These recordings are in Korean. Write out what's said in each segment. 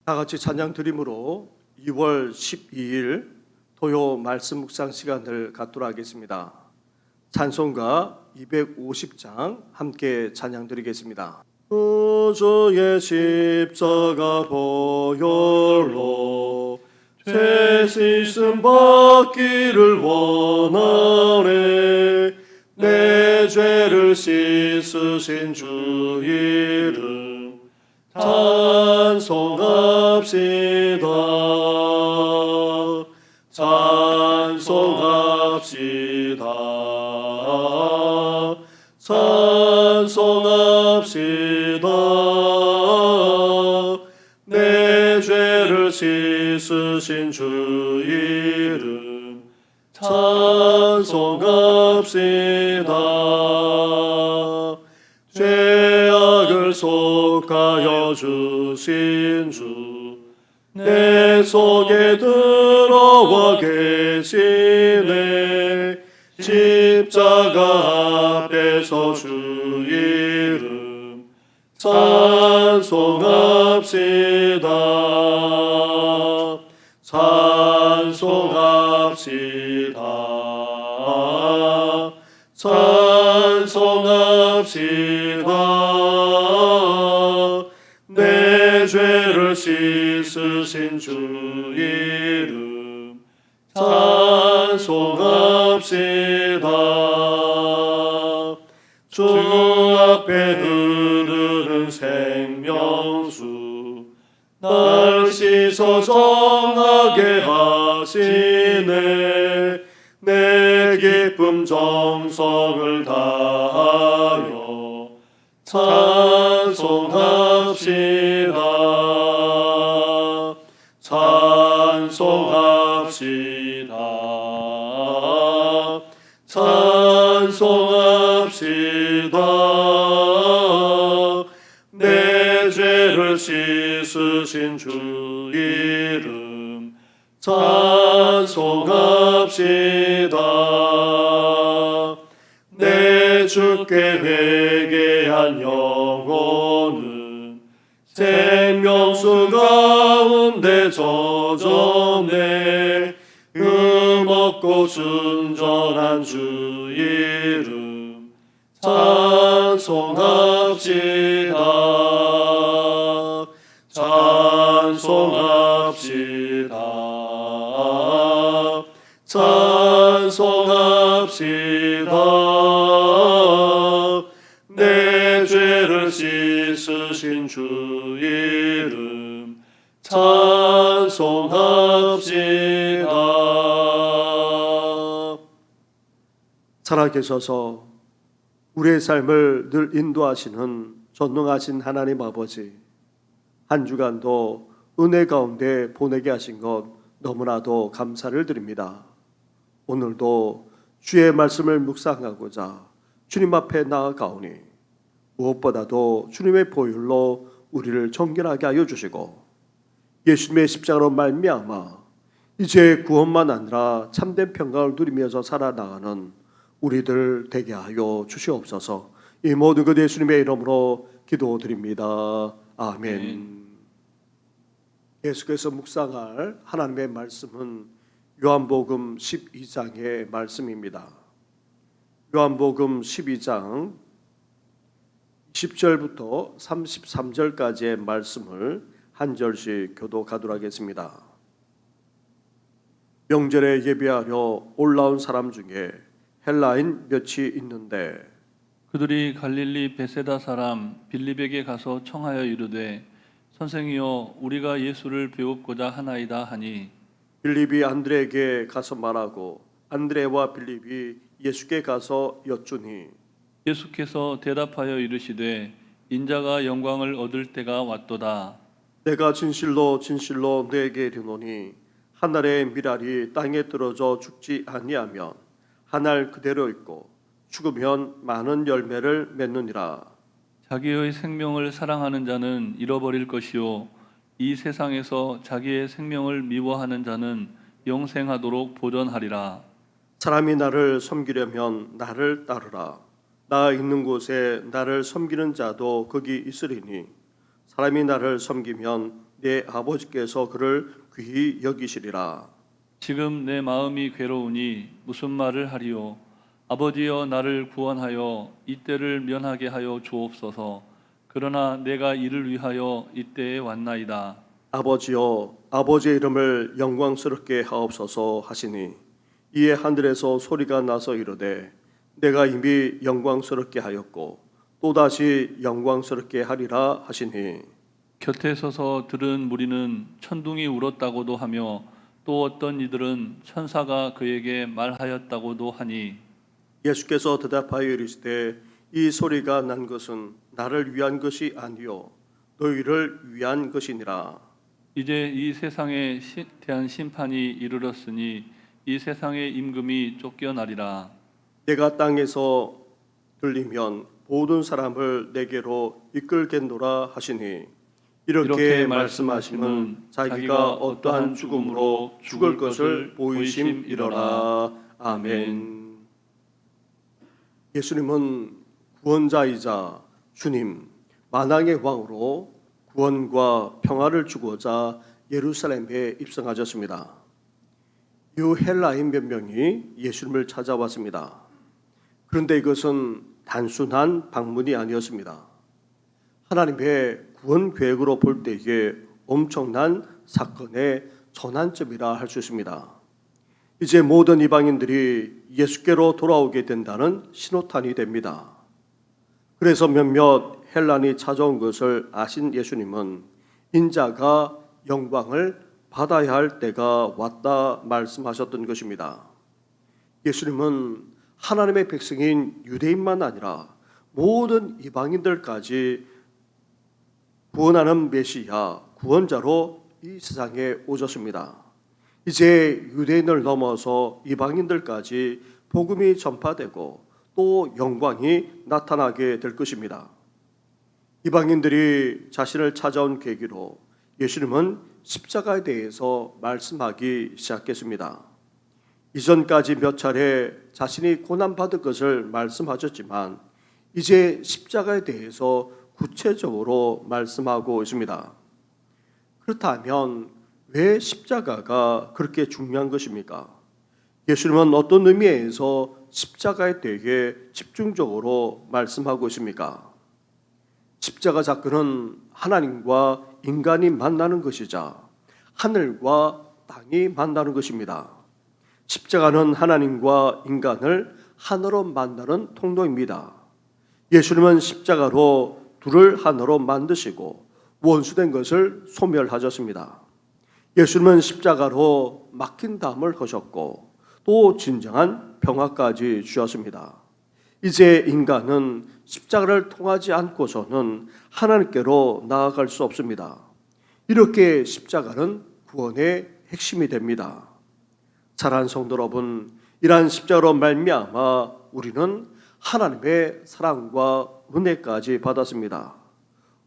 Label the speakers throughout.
Speaker 1: 다 같이 찬양 드림으로 2월 12일 토요 말씀 묵상 시간을 갖도록 하겠습니다. 찬송가 250장 함께 찬양 드리겠습니다. 구주의 십자가 보혈로 죄 씻음 받기를 원하네. 내 죄를 씻으신 주 이름 찬송합시다. 찬송합시다. 찬송합시다. 내 죄를 씻으신 주 이름 찬송합시다. 죄악을 속하여 주신 주 내 속에 들어와 계시네. 십자가 앞에서 주 이름 찬송합시다. 찬송합시다. 찬송합시다. 내 죄를 씻으신 주 이름 찬송합시다. 주 앞에 흐르는 생명수 날 씻어 정하게 하시네. 내 기쁨 정성을 다하여 찬송합시다. 찬송합시다. 찬송합시다. 내 죄를 씻으신 주 이름 찬송합시다. 내 주께 회개한 영혼은 생명수 가운데 젖었네. 없고 순전한 주 이름 찬송합시다. 찬송합시다. 찬송합시다. 내 죄를 씻으신 주 이름 찬송합시다. 살아계셔서 우리의 삶을 늘 인도하시는 전능하신 하나님 아버지, 한 주간도 은혜 가운데 보내게 하신 것 너무나도 감사를 드립니다. 오늘도 주의 말씀을 묵상하고자 주님 앞에 나아가오니 무엇보다도 주님의 보혈로 우리를 정결하게 하여 주시고 예수님의 십자가로 말미암아 이제 구원만 아니라 참된 평강을 누리면서 살아나가는 우리들 되게 하여 주시옵소서. 이 모든 것 예수님의 이름으로 기도드립니다. 아멘. 계속해서 묵상할 하나님의 말씀은 요한복음 12장의 말씀입니다. 요한복음 12장 10절부터 33절까지의 말씀을 한 절씩 교독하도록 하겠습니다. 명절에 예배하려 올라온 사람 중에 헬라인 몇이 있는데
Speaker 2: 그들이 갈릴리 베세다 사람 빌립에게 가서 청하여 이르되 선생이여 우리가 예수를 배웁고자 하나이다 하니
Speaker 1: 빌립이 안드레에게 가서 말하고 안드레와 빌립이 예수께 가서 여쭈니
Speaker 2: 예수께서 대답하여 이르시되 인자가 영광을 얻을 때가 왔도다.
Speaker 1: 내가 진실로 진실로 너에게 이르노니 한 알의 밀알이 땅에 떨어져 죽지 아니하면 한 알 그대로 있고 죽으면 많은 열매를 맺느니라.
Speaker 2: 자기의 생명을 사랑하는 자는 잃어버릴 것이요 이 세상에서 자기의 생명을 미워하는 자는 영생하도록 보존하리라.
Speaker 1: 사람이 나를 섬기려면 나를 따르라. 나 있는 곳에 나를 섬기는 자도 거기 있으리니 사람이 나를 섬기면 내 아버지께서 그를 귀히 여기시리라.
Speaker 2: 지금 내 마음이 괴로우니 무슨 말을 하리요? 아버지여 나를 구원하여 이때를 면하게 하여 주옵소서. 그러나 내가 이를 위하여 이때에 왔나이다.
Speaker 1: 아버지여, 아버지의 이름을 영광스럽게 하옵소서 하시니 이에 하늘에서 소리가 나서 이르되 내가 이미 영광스럽게 하였고 또다시 영광스럽게 하리라 하시니
Speaker 2: 곁에 서서 들은 무리는 천둥이 울었다고도 하며 또 어떤 이들은 천사가 그에게 말하였다고도 하니
Speaker 1: 예수께서 대답하여 이르시되 이 소리가 난 것은 나를 위한 것이 아니요 너희를 위한 것이니라.
Speaker 2: 이제 이 세상에 대한 심판이 이르렀으니 이 세상의 임금이 쫓겨나리라.
Speaker 1: 내가 땅에서 들리면 모든 사람을 내게로 이끌겠노라 하시니 이렇게 말씀하시면 자기가 어떠한 죽음으로 죽을 것을 보이심이로라. 아멘. 예수님은 구원자이자 주님, 만왕의 왕으로 구원과 평화를 주고자 예루살렘에 입성하셨습니다. 유헬라인 몇 명이 예수님을 찾아왔습니다. 그런데 이것은 단순한 방문이 아니었습니다. 하나님의 구원 계획으로 볼 때에 엄청난 사건의 전환점이라 할 수 있습니다. 이제 모든 이방인들이 예수께로 돌아오게 된다는 신호탄이 됩니다. 그래서 몇몇 헬란이 찾아온 것을 아신 예수님은 인자가 영광을 받아야 할 때가 왔다 말씀하셨던 것입니다. 예수님은 하나님의 백성인 유대인만 아니라 모든 이방인들까지 구원하는 메시아, 구원자로 이 세상에 오셨습니다. 이제 유대인을 넘어서 이방인들까지 복음이 전파되고 또 영광이 나타나게 될 것입니다. 이방인들이 자신을 찾아온 계기로 예수님은 십자가에 대해서 말씀하기 시작했습니다. 이전까지 몇 차례 자신이 고난받을 것을 말씀하셨지만 이제 십자가에 대해서 구체적으로 말씀하고 있습니다. 그렇다면 왜 십자가가 그렇게 중요한 것입니까? 예수님은 어떤 의미에서 십자가에 대해 집중적으로 말씀하고 있습니까? 십자가 사건은 하나님과 인간이 만나는 것이자 하늘과 땅이 만나는 것입니다. 십자가는 하나님과 인간을 하나로 만나는 통로입니다. 예수님은 십자가로 둘을 하나로 만드시고 원수된 것을 소멸하셨습니다. 예수님은 십자가로 막힌 담을 하셨고 또 진정한 평화까지 주셨습니다. 이제 인간은 십자가를 통하지 않고서는 하나님께로 나아갈 수 없습니다. 이렇게 십자가는 구원의 핵심이 됩니다. 사랑하는 성도 여러분, 이러한 십자가로 말미암아 우리는 하나님의 사랑과 은혜까지 받았습니다.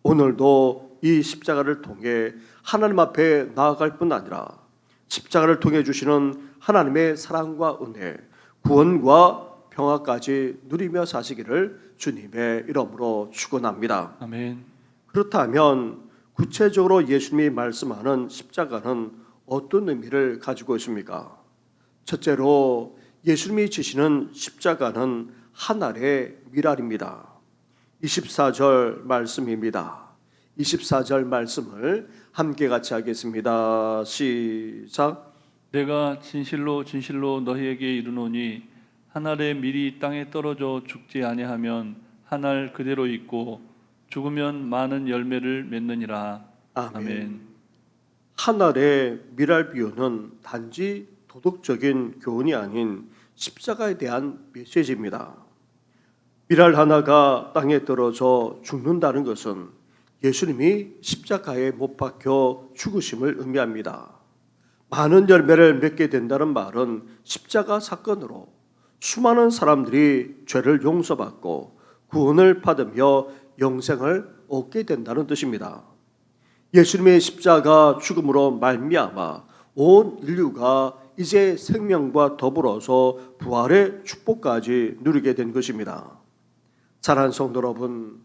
Speaker 1: 오늘도 이 십자가를 통해 하나님 앞에 나아갈 뿐 아니라 십자가를 통해 주시는 하나님의 사랑과 은혜, 구원과 평화까지 누리며 사시기를 주님의 이름으로 축원합니다.
Speaker 2: 아멘.
Speaker 1: 그렇다면 구체적으로 예수님이 말씀하는 십자가는 어떤 의미를 가지고 있습니까? 첫째로 예수님이 지시는 십자가는 하늘의 미랄입니다. 24절 말씀입니다. 24절 말씀을 함께 같이 하겠습니다. 시작.
Speaker 2: 내가 진실로 진실로 너희에게 이르노니 한 알의 밀이 땅에 떨어져 죽지 아니하면 한 알 그대로 있고 죽으면 많은 열매를 맺느니라. 아멘.
Speaker 1: 하늘의 미랄 비유는 단지 도덕적인 교훈이 아닌 십자가에 대한 메시지입니다. 미랄 하나가 땅에 떨어져 죽는다는 것은 예수님이 십자가에 못 박혀 죽으심을 의미합니다. 많은 열매를 맺게 된다는 말은 십자가 사건으로 수많은 사람들이 죄를 용서받고 구원을 받으며 영생을 얻게 된다는 뜻입니다. 예수님의 십자가 죽음으로 말미암아 온 인류가 이제 생명과 더불어서 부활의 축복까지 누리게 된 것입니다. 사랑하는 성도 여러분,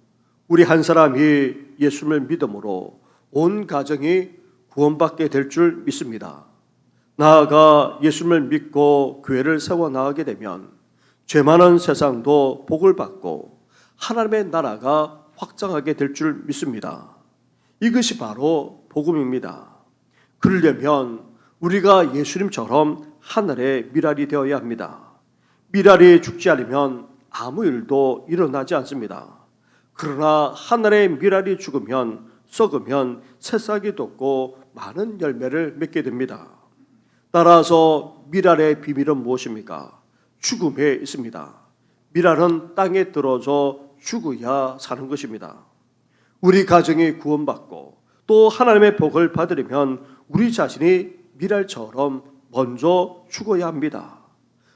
Speaker 1: 우리 한 사람이 예수님을 믿음으로 온 가정이 구원받게 될 줄 믿습니다. 나아가 예수님을 믿고 교회를 세워나가게 되면 죄 많은 세상도 복을 받고 하나님의 나라가 확장하게 될 줄 믿습니다. 이것이 바로 복음입니다. 그러려면 우리가 예수님처럼 하늘의 미랄이 되어야 합니다. 미랄이 죽지 않으면 아무 일도 일어나지 않습니다. 그러나 하늘의 미랄이 죽으면 썩으면 새싹이 돋고 많은 열매를 맺게 됩니다. 따라서 미랄의 비밀은 무엇입니까? 죽음에 있습니다. 미랄은 땅에 떨어져 죽어야 사는 것입니다. 우리 가정이 구원받고 또 하나님의 복을 받으려면 우리 자신이 미랄처럼 먼저 죽어야 합니다.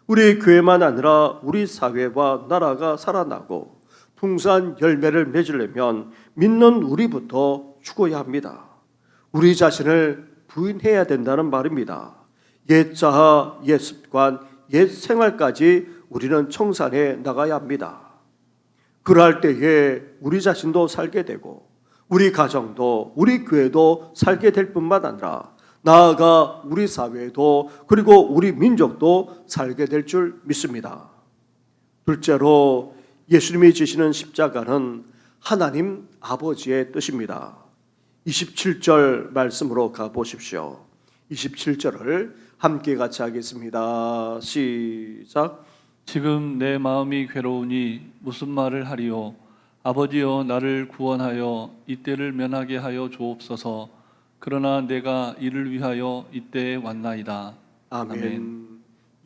Speaker 1: 우리 교회만 아니라 우리 사회와 나라가 살아나고 풍성한 열매를 맺으려면 믿는 우리부터 죽어야 합니다. 우리 자신을 부인해야 된다는 말입니다. 옛 자아, 옛 습관, 옛 생활까지 우리는 청산해 나가야 합니다. 그럴 때에 우리 자신도 살게 되고 우리 가정도 우리 교회도 살게 될 뿐만 아니라 나아가 우리 사회도 그리고 우리 민족도 살게 될 줄 믿습니다. 둘째로 예수님이 지시는 십자가는 하나님 아버지의 뜻입니다. 27절 말씀으로 가보십시오. 27절을 함께 같이 하겠습니다. 시작.
Speaker 2: 지금 내 마음이 괴로우니 무슨 말을 하리요? 아버지여 나를 구원하여 이때를 면하게 하여 주옵소서. 그러나 내가 이를 위하여 이때에 왔나이다.
Speaker 1: 아멘.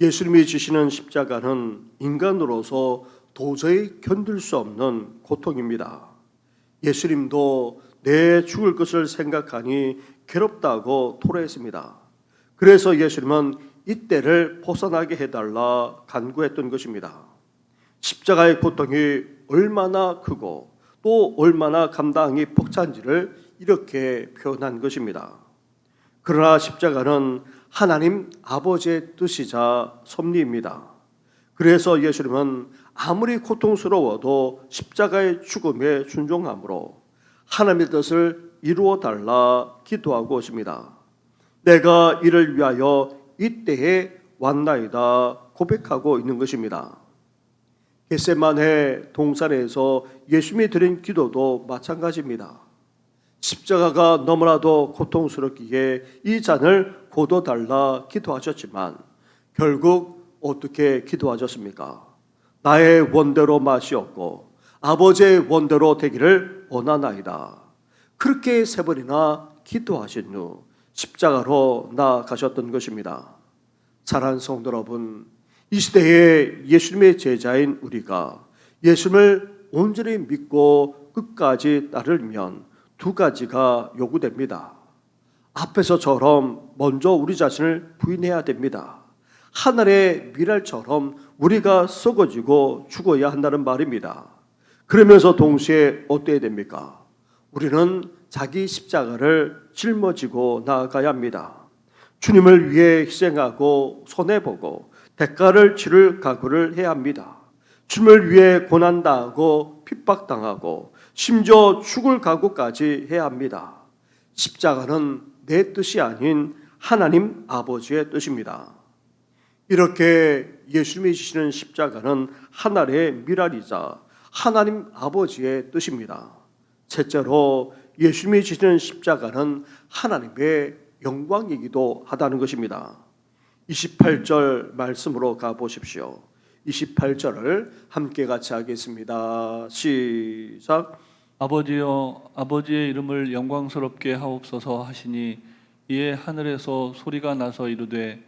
Speaker 1: 예수님이 지시는 십자가는 인간으로서 도저히 견딜 수 없는 고통입니다. 예수님도 내 죽을 것을 생각하니 괴롭다고 토로했습니다. 그래서 예수님은 이때를 벗어나게 해달라 간구했던 것입니다. 십자가의 고통이 얼마나 크고 또 얼마나 감당이 벅찬지를 이렇게 표현한 것입니다. 그러나 십자가는 하나님 아버지의 뜻이자 섭리입니다. 그래서 예수님은 아무리 고통스러워도 십자가의 죽음에 순종함으로 하나님의 뜻을 이루어 달라 기도하고 있습니다. 내가 이를 위하여 이때에 왔나이다 고백하고 있는 것입니다. 겟세마네 동산에서 예수님이 드린 기도도 마찬가지입니다. 십자가가 너무나도 고통스럽기에 이 잔을 고도달라 기도하셨지만 결국 어떻게 기도하셨습니까? 나의 원대로 마시옵고 아버지의 원대로 되기를 원하나이다. 그렇게 세 번이나 기도하신 후 십자가로 나아가셨던 것입니다. 사랑하는 성도 여러분, 이 시대에 예수님의 제자인 우리가 예수님을 온전히 믿고 끝까지 따르면 두 가지가 요구됩니다. 앞에서처럼 먼저 우리 자신을 부인해야 됩니다. 하늘의 미랄처럼 우리가 썩어지고 죽어야 한다는 말입니다. 그러면서 동시에 어때야 됩니까? 우리는 자기 십자가를 짊어지고 나아가야 합니다. 주님을 위해 희생하고 손해보고 대가를 치를 각오를 해야 합니다. 주님을 위해 고난당하고 핍박당하고 심지어 죽을 각오까지 해야 합니다. 십자가는 내 뜻이 아닌 하나님 아버지의 뜻입니다. 이렇게 예수님이 지시는 십자가는 하늘의 미랄이자 하나님 아버지의 뜻입니다. 셋째로 예수님이 지시는 십자가는 하나님의 영광이기도 하다는 것입니다. 28절 말씀으로 가보십시오. 28절을 함께 같이 하겠습니다. 시작.
Speaker 2: 아버지여 아버지의 이름을 영광스럽게 하옵소서 하시니 이에 하늘에서 소리가 나서 이르되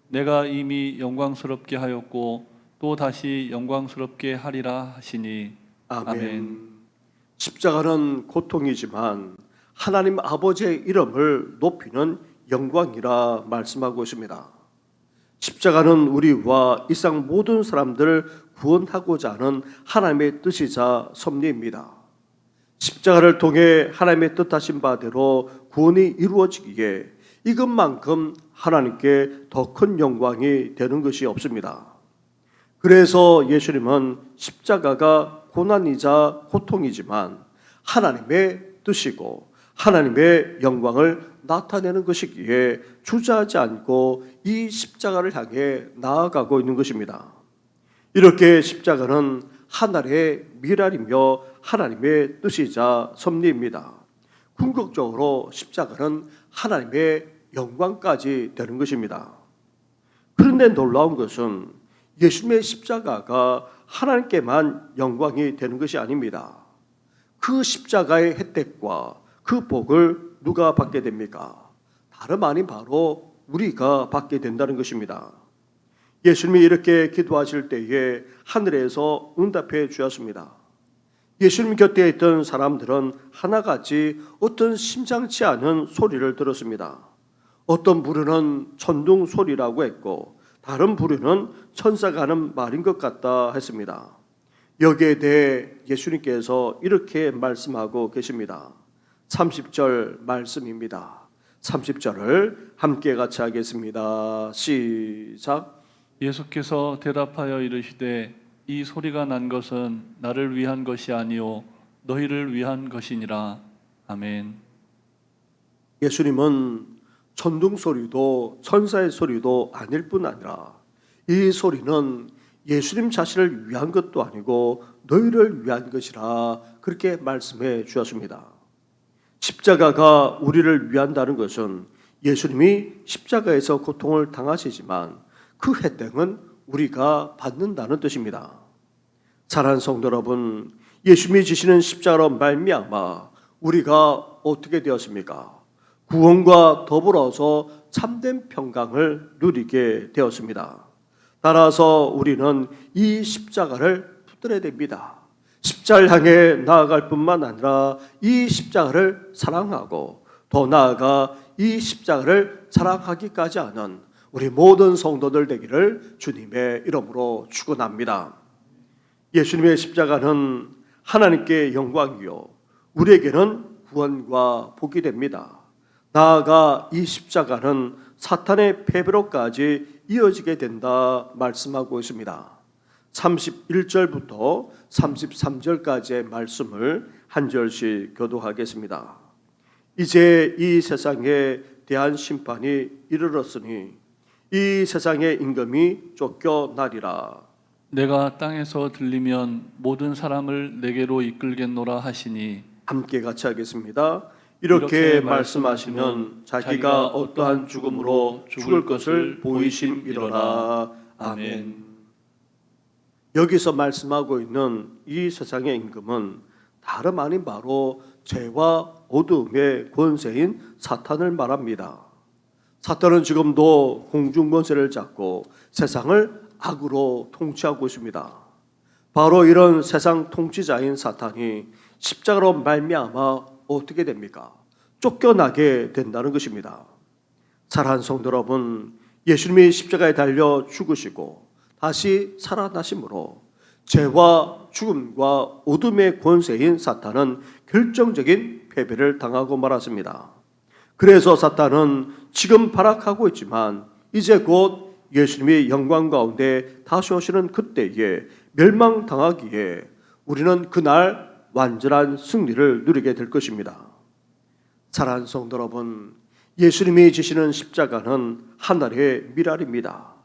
Speaker 2: 내가 이미 영광스럽게 하였고 또 다시 영광스럽게 하리라 하시니 아멘.
Speaker 1: 십자가는 고통이지만 하나님 아버지의 이름을 높이는 영광이라 말씀하고 있습니다. 십자가는 우리와 이상 모든 사람들을 구원하고자 하는 하나님의 뜻이자 섭리입니다. 십자가를 통해 하나님의 뜻하신 바대로 구원이 이루어지기에 이것만큼 하나님께 더 큰 영광이 되는 것이 없습니다. 그래서 예수님은 십자가가 고난이자 고통이지만 하나님의 뜻이고 하나님의 영광을 나타내는 것이기에 주저하지 않고 이 십자가를 향해 나아가고 있는 것입니다. 이렇게 십자가는 하늘의 미랄이며 하나님의 뜻이자 섭리입니다. 궁극적으로 십자가는 하나님의 영광까지 되는 것입니다. 그런데 놀라운 것은 예수님의 십자가가 하나님께만 영광이 되는 것이 아닙니다. 그 십자가의 혜택과 그 복을 누가 받게 됩니까? 다름 아닌 바로 우리가 받게 된다는 것입니다. 예수님이 이렇게 기도하실 때에 하늘에서 응답해 주었습니다. 예수님 곁에 있던 사람들은 하나같이 어떤 심상치 않은 소리를 들었습니다. 어떤 부류는 천둥 소리라고 했고 다른 부류는 천사가 하는 말인 것 같다 했습니다. 여기에 대해 예수님께서 이렇게 말씀하고 계십니다. 30절 말씀입니다. 30절을 함께 같이 하겠습니다. 시작.
Speaker 2: 예수께서 대답하여 이르시되 이 소리가 난 것은 나를 위한 것이 아니요 너희를 위한 것이니라. 아멘.
Speaker 1: 예수님은 천둥 소리도 천사의 소리도 아닐 뿐 아니라 이 소리는 예수님 자신을 위한 것도 아니고 너희를 위한 것이라 그렇게 말씀해 주었습니다. 십자가가 우리를 위한다는 것은 예수님이 십자가에서 고통을 당하시지만 그 혜택은 우리가 받는다는 뜻입니다. 사랑하는 성도 여러분, 예수님이 지시는 십자가로 말미암아 우리가 어떻게 되었습니까? 구원과 더불어서 참된 평강을 누리게 되었습니다. 따라서 우리는 이 십자가를 붙들어야 됩니다. 십자가를 향해 나아갈 뿐만 아니라 이 십자가를 사랑하고 더 나아가 이 십자가를 자랑하기까지 하는 우리 모든 성도들 되기를 주님의 이름으로 축원합니다. 예수님의 십자가는 하나님께 영광이요 우리에게는 구원과 복이 됩니다. 나아가 이 십자가는 사탄의 패배로까지 이어지게 된다 말씀하고 있습니다. 31절부터 33절까지의 말씀을 한 절씩 교독하겠습니다. 이제 이 세상에 대한 심판이 이르렀으니 이 세상의 임금이 쫓겨나리라.
Speaker 2: 내가 땅에서 들리면 모든 사람을 내게로 이끌겠노라 하시니
Speaker 1: 함께 같이 하겠습니다. 이렇게 말씀하시면 자기가 어떠한 죽음으로 죽을 것을 보이심이로라. 아멘. 여기서 말씀하고 있는 이 세상의 임금은 다름 아닌 바로 죄와 어둠의 권세인 사탄을 말합니다. 사탄은 지금도 공중 권세를 잡고 세상을 악으로 통치하고 있습니다. 바로 이런 세상 통치자인 사탄이 십자가로 말미암아 어떻게 됩니까? 쫓겨나게 된다는 것입니다. 사랑하는 성도 여러분, 예수님이 십자가에 달려 죽으시고 다시 살아나심으로 죄와 죽음과 어둠의 권세인 사탄은 결정적인 패배를 당하고 말았습니다. 그래서 사탄은 지금 발악하고 있지만 이제 곧 예수님이 영광 가운데 다시 오시는 그때에 멸망당하기에 우리는 그날 완전한 승리를 누리게 될 것입니다. 사랑하는 성도 여러분, 예수님이 지시는 십자가는 하늘의 미랄입니다.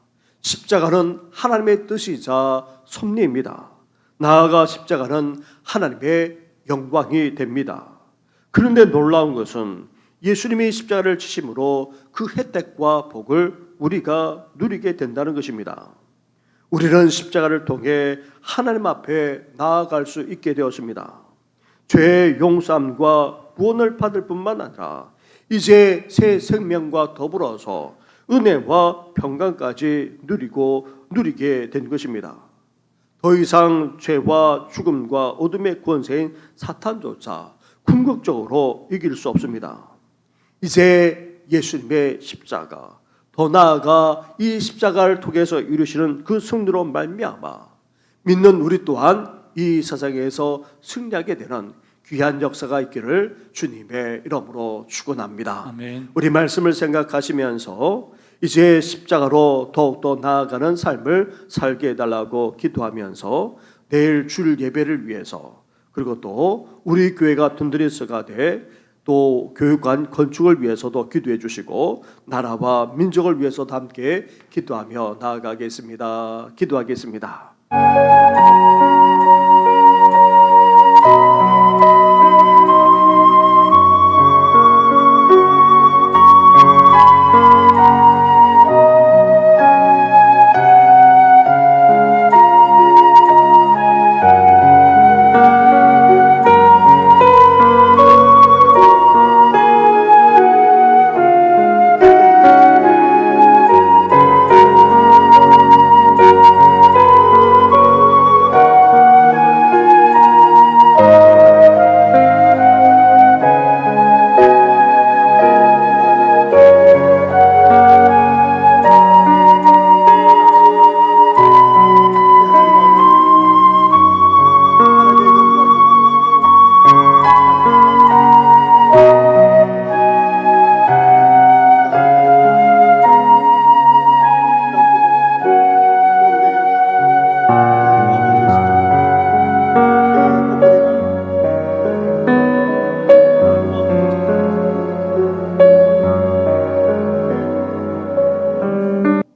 Speaker 1: 십자가는 하나님의 뜻이자 섭리입니다. 나아가 십자가는 하나님의 영광이 됩니다. 그런데 놀라운 것은 예수님이 십자가를 지심으로 그 혜택과 복을 우리가 누리게 된다는 것입니다. 우리는 십자가를 통해 하나님 앞에 나아갈 수 있게 되었습니다. 죄의 용서함과 구원을 받을 뿐만 아니라 이제 새 생명과 더불어서 은혜와 평강까지 누리게 된 것입니다. 더 이상 죄와 죽음과 어둠의 권세인 사탄조차 궁극적으로 이길 수 없습니다. 이제 예수님의 십자가, 더 나아가 이 십자가를 통해서 이루시는 그 승리로 말미암아 믿는 우리 또한 이 세상에서 승리하게 되는 귀한 역사가 있기를 주님의 이름으로 축원합니다.
Speaker 2: 아멘.
Speaker 1: 우리 말씀을 생각하시면서 이제 십자가로 더욱더 나아가는 삶을 살게 해달라고 기도하면서 내일 주일 예배를 위해서 그리고 또 우리 교회가 든든히 서가되 또 교육관 건축을 위해서도 기도해 주시고 나라와 민족을 위해서도 함께 기도하며 나아가겠습니다. 기도하겠습니다.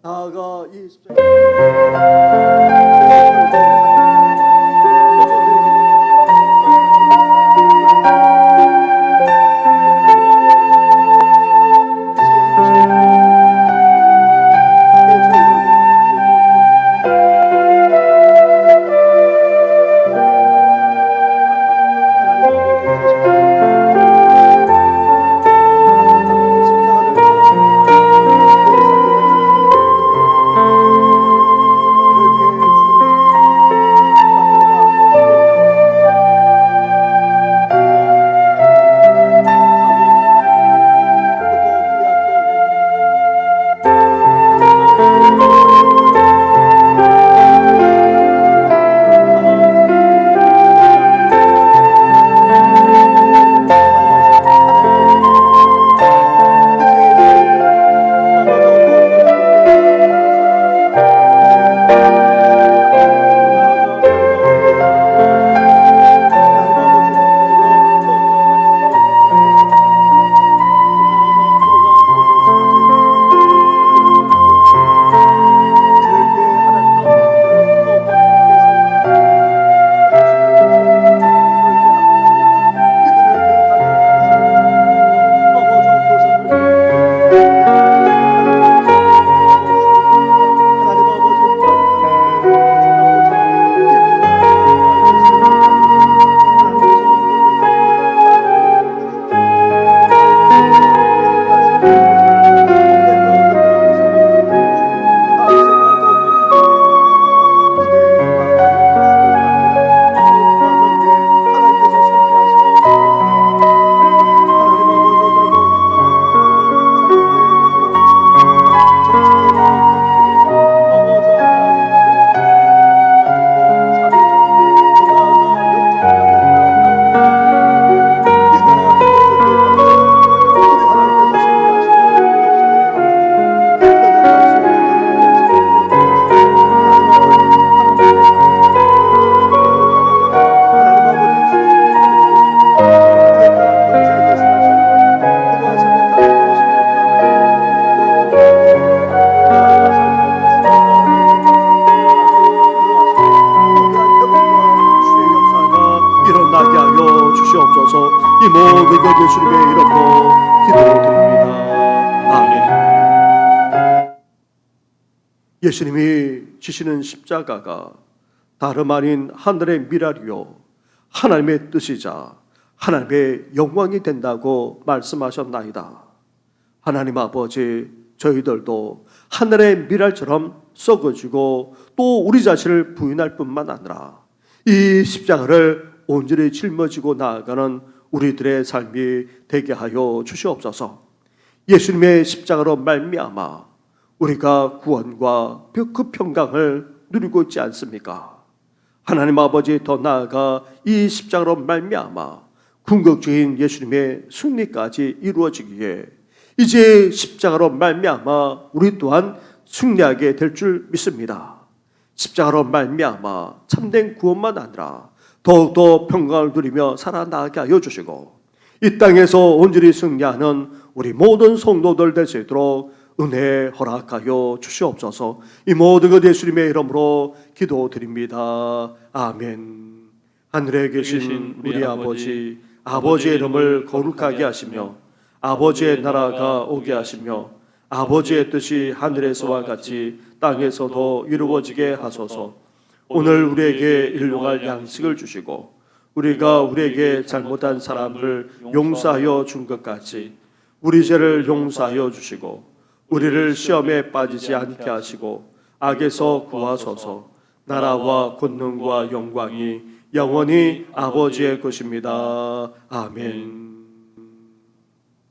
Speaker 1: 나아가 이 이 모든 것 예수님의 이름으로 기도드립니다. 아멘. 예수님이 지시는 십자가가 다름 아닌 하늘의 미랄이요 하나님의 뜻이자 하나님의 영광이 된다고 말씀하셨나이다. 하나님 아버지, 저희들도 하늘의 미랄처럼 썩어지고 또 우리 자신을 부인할 뿐만 아니라 이 십자가를 온전히 짊어지고 나아가는 우리들의 삶이 되게 하여 주시옵소서. 예수님의 십자가로 말미암아 우리가 구원과 그 평강을 누리고 있지 않습니까? 하나님 아버지, 더 나아가 이 십자가로 말미암아 궁극적인 예수님의 승리까지 이루어지기에 이제 십자가로 말미암아 우리 또한 승리하게 될 줄 믿습니다. 십자가로 말미암아 참된 구원만 아니라 더욱더 평강을 누리며 살아나가게 하여 주시고 이 땅에서 온전히 승리하는 우리 모든 성도들 될 수 있도록 은혜 허락하여 주시옵소서. 이 모든 것 예수님의 이름으로 기도드립니다. 아멘. 하늘에 계신 우리 아버지, 아버지의 이름을 거룩하게 하시며 아버지의 나라가 오게 하시며 아버지의 뜻이 하늘에서와 같이 땅에서도 이루어지게 하소서. 오늘 우리에게 일용할 양식을 주시고 우리가 우리에게 잘못한 사람을 용서하여 준 것 같이 우리 죄를 용서하여 주시고 우리를 시험에 빠지지 않게 하시고 악에서 구하소서. 나라와 권능과 영광이 영원히 아버지의 것입니다. 아멘.